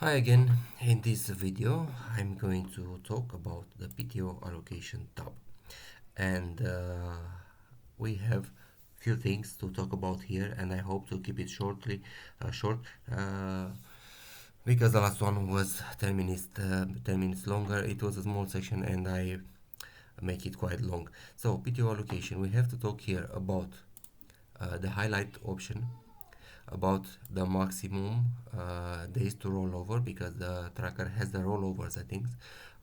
Hi again. In this video, I'm going to talk about the PTO allocation tab, and we have few things to talk about here, and I hope to keep it short, uh, because the last one was 10 minutes longer. It was a small section, and I make it quite long. So PTO allocation, we have to talk here about the highlight option, about the maximum days to roll over because the tracker has the rollover settings,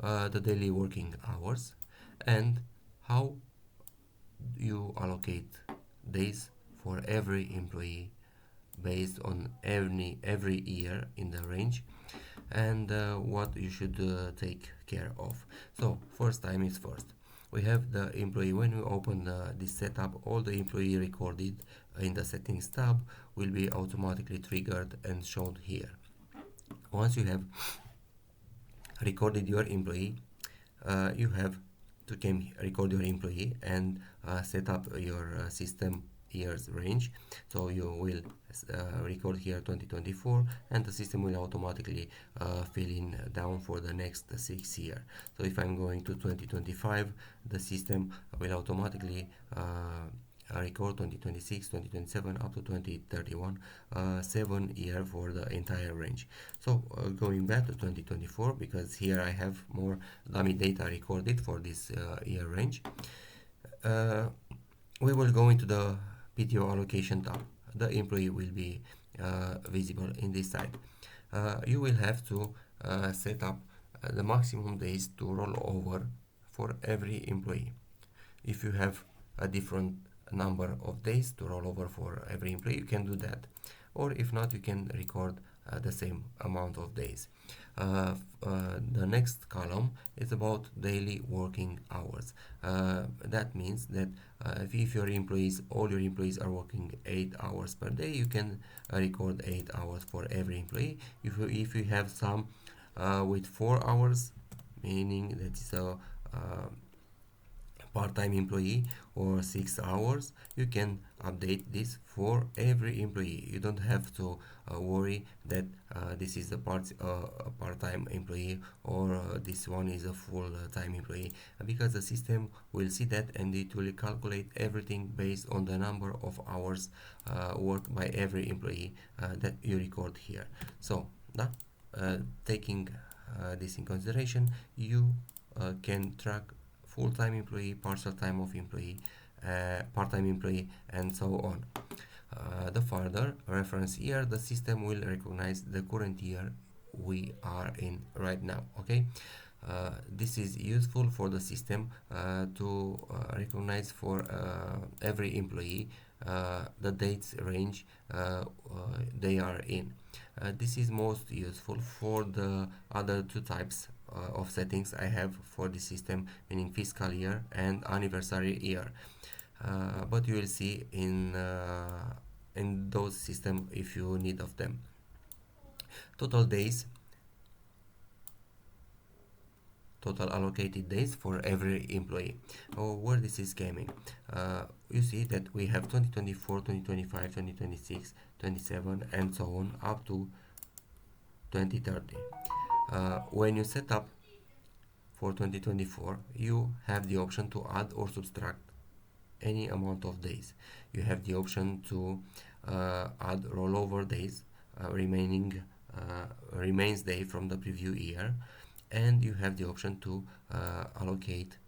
the daily working hours, and how you allocate days for every employee based on every year in the range, and what you should take care of. So first time is first. We have the employee. When we open this setup, all the employee recorded in the settings tab will be automatically triggered and shown here. Once you have recorded your employee, you have to record your employee and set up your system years range. So you will record here 2024, and the system will automatically fill in down for the next 6 years. So if I'm going to 2025, the system will automatically record 2026, 2027 up to 2031, 7 year for the entire range. So going back to 2024, because here I have more dummy data recorded for this year range, uh, we will go into the PTO allocation tab. The employee will be visible in this side. You will have to set up the maximum days to roll over for every employee. If you have a different number of days to roll over for every employee, you can do that, or if not, you can record the same amount of days. The next column is about daily working hours. That means that if all your employees are working 8 hours per day, you can record 8 hours for every employee. If you have some with 4 hours, meaning that is a part-time employee, or 6 hours, you can update this for every employee. You don't have to worry that this is a part-time employee, or this one is a full-time employee, because the system will see that and it will calculate everything based on the number of hours worked by every employee that you record here. So taking this in consideration, you can track full-time employee, partial time of employee, part-time employee, and so on. The further reference year, the system will recognize the current year we are in right now. Okay, this is useful for the system to recognize for every employee the dates range they are in. This is most useful for the other two types of settings I have for the system, meaning fiscal year and anniversary year. But you will see in those systems if you need of them. Total days, total allocated days for every employee. Where this is coming, you see that we have 2024, 2025, 2026, 27, and so on up to 2030. When you set up for 2024, you have the option to add or subtract any amount of days. You have the option to add rollover days, remains day from the preview year, and you have the option to allocate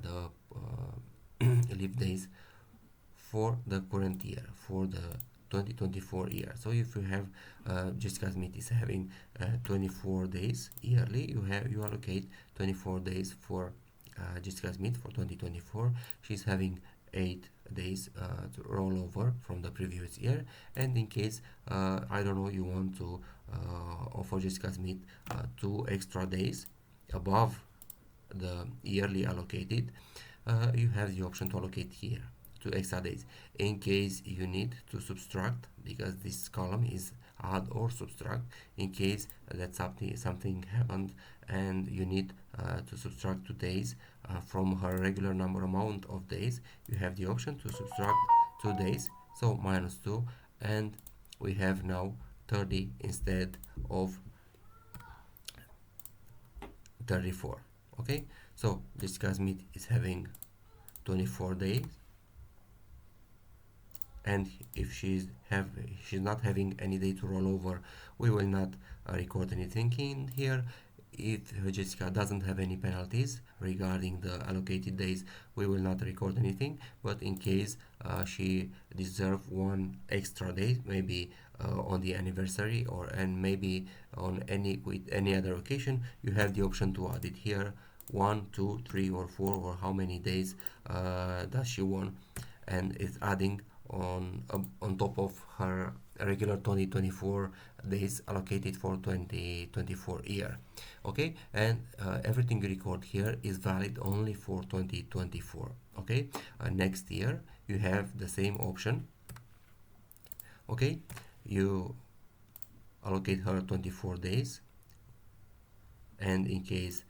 the leave days for the current year, for the 2024 year. So if you have Jessica Smith is having 24 days yearly, you allocate 24 days for Jessica Smith for 2024. She's having 8 days to roll over from the previous year, and in case I don't know, you want to offer Jessica Smith 2 extra days above the yearly allocated, you have the option to allocate here 2 extra days. In case you need to subtract, because this column is add or subtract, in case that something happened and you need to subtract 2 days from her regular number amount of days, you have the option to subtract 2 days, so -2, and we have now 30 instead of 34. Okay, so Jessica Smith is having 24 days, and if she's not having any day to roll over, we will not record anything in here. If Jessica doesn't have any penalties regarding the allocated days, we will not record anything. But in case she deserves one extra day, maybe on the anniversary, or and maybe on any other occasion, you have the option to add it here, 1, 2, 3, or 4, or how many days does she want, and it's adding on top of her regular 2024 days allocated for 2024 year. Okay, and everything you record here is valid only for 2024. Okay, next year you have the same option. Okay, you allocate her 24 days, and in case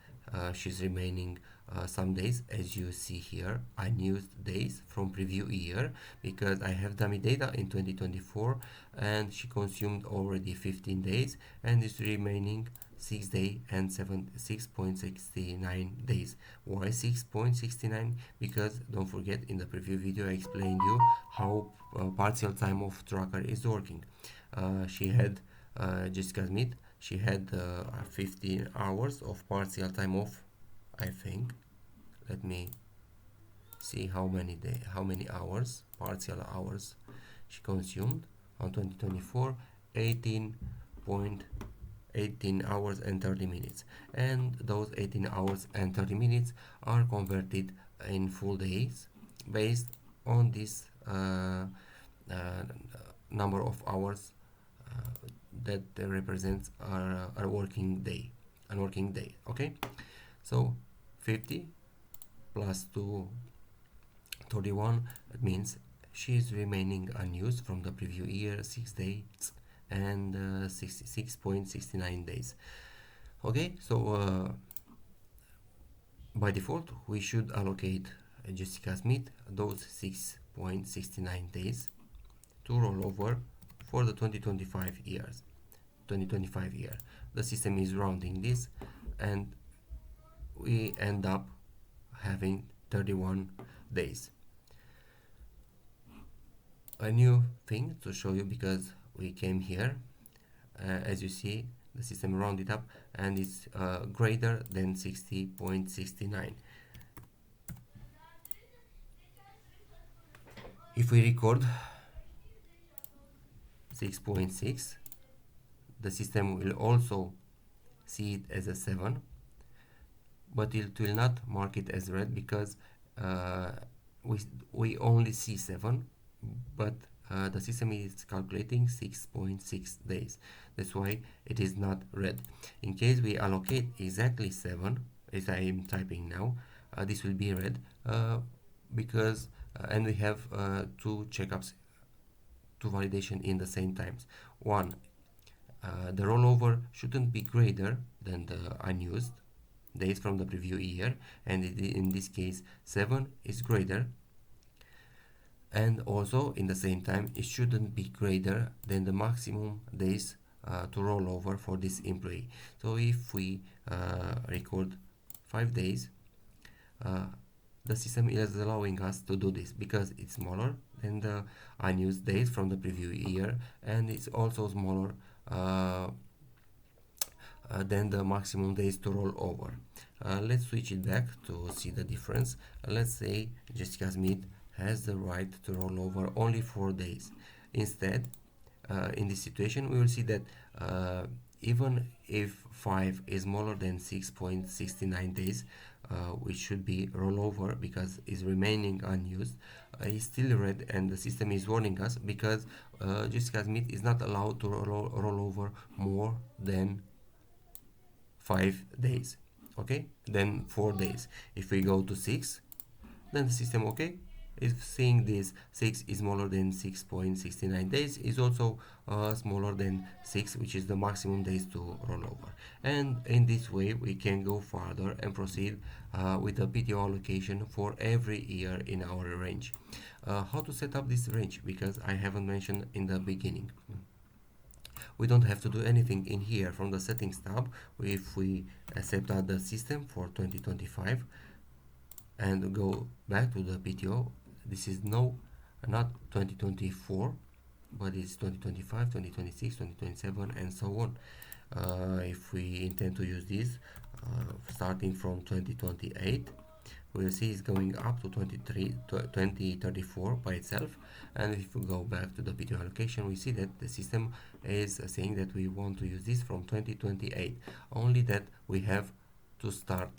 she's remaining some days, as you see here, unused days from preview year, because I have dummy data in 2024 and she consumed already 15 days and is remaining 6 day and 6.69 days. Why 6.69? Because don't forget, in the preview video I explained you how partial time off tracker is working. She had Jessica Smith, she had 15 hours of partial time off, I think. Let me see how many hours, partial hours she consumed on 2024. 18 hours and 30 minutes, and those 18 hours and 30 minutes are converted in full days based on this number of hours that represents our working day, okay. So 50 plus 2, 31, it means she is remaining unused from the preview year 6 days and 66.69 days. Okay, so by default we should allocate Jessica Smith those 6.69 days to roll over for the 2025 year. The system is rounding this, and we end up having 31 days. A new thing to show you, because we came here, as you see, the system rounded up and it's greater than 60.69. If we record 6.6, the system will also see it as a 7, but it will not mark it as red, because we only see 7, but the system is calculating 6.6 days. That's why it is not red. In case we allocate exactly 7, as I am typing now, this will be red, because and we have two checkups, two validation in the same times. One, the rollover shouldn't be greater than the unused days from the preview year, and in this case 7 is greater, and also in the same time it shouldn't be greater than the maximum days to roll over for this employee. So if we record 5 days, the system is allowing us to do this because it's smaller than the unused days from the preview year, and it's also smaller than the maximum days to roll over. Let's switch it back to see the difference. Let's say Jessica Smith has the right to roll over only 4 days. Instead, in this situation, we will see that even if 5 is smaller than 6.69 days, which should be rollover because it's remaining unused, is still red, and the system is warning us because Jessica Smith is not allowed to roll over more than 5 days, okay, then 4 days. If we go to 6, then the system, okay, if seeing this 6 is smaller than 6.69 days, is also smaller than 6, which is the maximum days to roll over. And in this way we can go further and proceed with the PTO allocation for every year in our range. How to set up this range, because I haven't mentioned in the beginning. We don't have to do anything in here from the settings tab. If we set up the system for 2025 and go back to the PTO, this is not 2024, but it's 2025, 2026, 2027, and so on. If we intend to use this starting from 2028, we'll see it's going up to 2034 by itself. And if we go back to the PTO allocation, we see that the system is saying that we want to use this from 2028, only that we have to start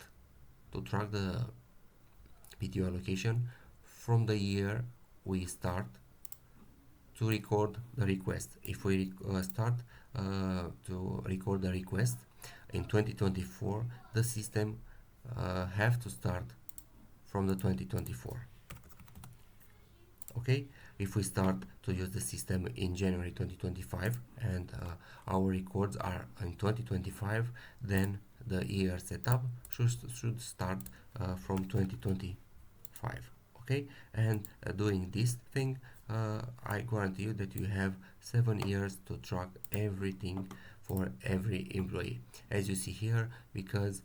to track the PTO allocation from the year we start to record the request. If we start to record the request in 2024, the system have to start from the 2024. Okay, if we start to use the system in January 2025 and our records are in 2025, then the year setup should start from 2025. Okay, and doing this thing, I guarantee you that you have 7 years to track everything for every employee, as you see here, because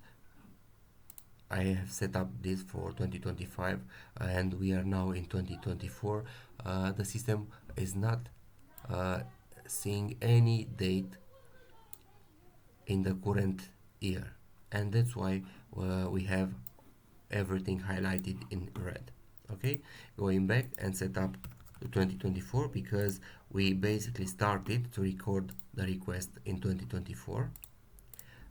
I have set up this for 2025 and we are now in 2024. The system is not seeing any date in the current year, and that's why we have everything highlighted in red. Okay, going back and set up to 2024, because we basically started to record the request in 2024,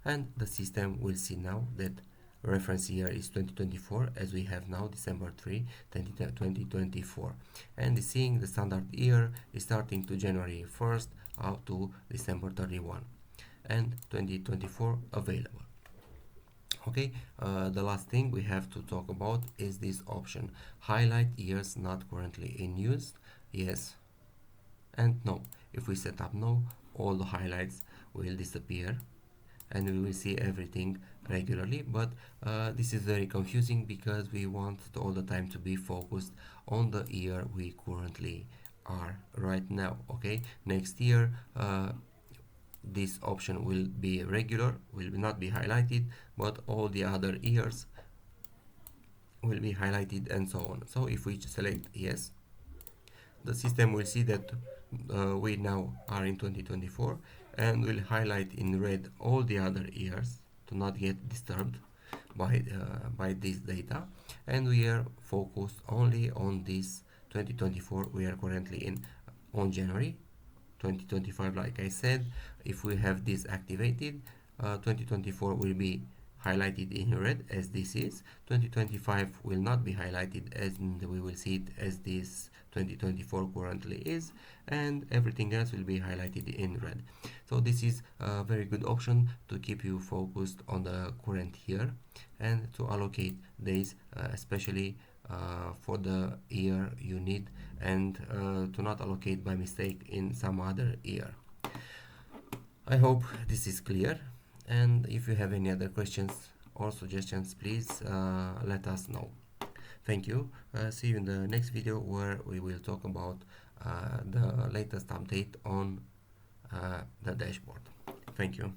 and the system will see now that reference year is 2024, as we have now December 3, 2024, and seeing the standard year is starting to January 1st up to December 31 and 2024 available. Okay, the last thing we have to talk about is this option, highlight years not currently in use, yes and no. If we set up no, all the highlights will disappear and we will see everything regularly, but this is very confusing because we want all the time to be focused on the year we currently are right now. Okay, next year this option will be regular, will not be highlighted, but all the other years will be highlighted and so on. So if we select yes, the system will see that we now are in 2024 and will highlight in red all the other years to not get disturbed by this data, and we are focused only on this 2024 we are currently in on January 2025. Like I said, if we have this activated, 2024 will be highlighted in red as this is, 2025 will not be highlighted as we will see it as this 2024 currently is, and everything else will be highlighted in red. So this is a very good option to keep you focused on the current year and to allocate days, especially for the year you need, and to not allocate by mistake in some other year. I hope this is clear, and if you have any other questions or suggestions, please let us know. Thank you. See you in the next video where we will talk about the latest update on the dashboard. Thank you.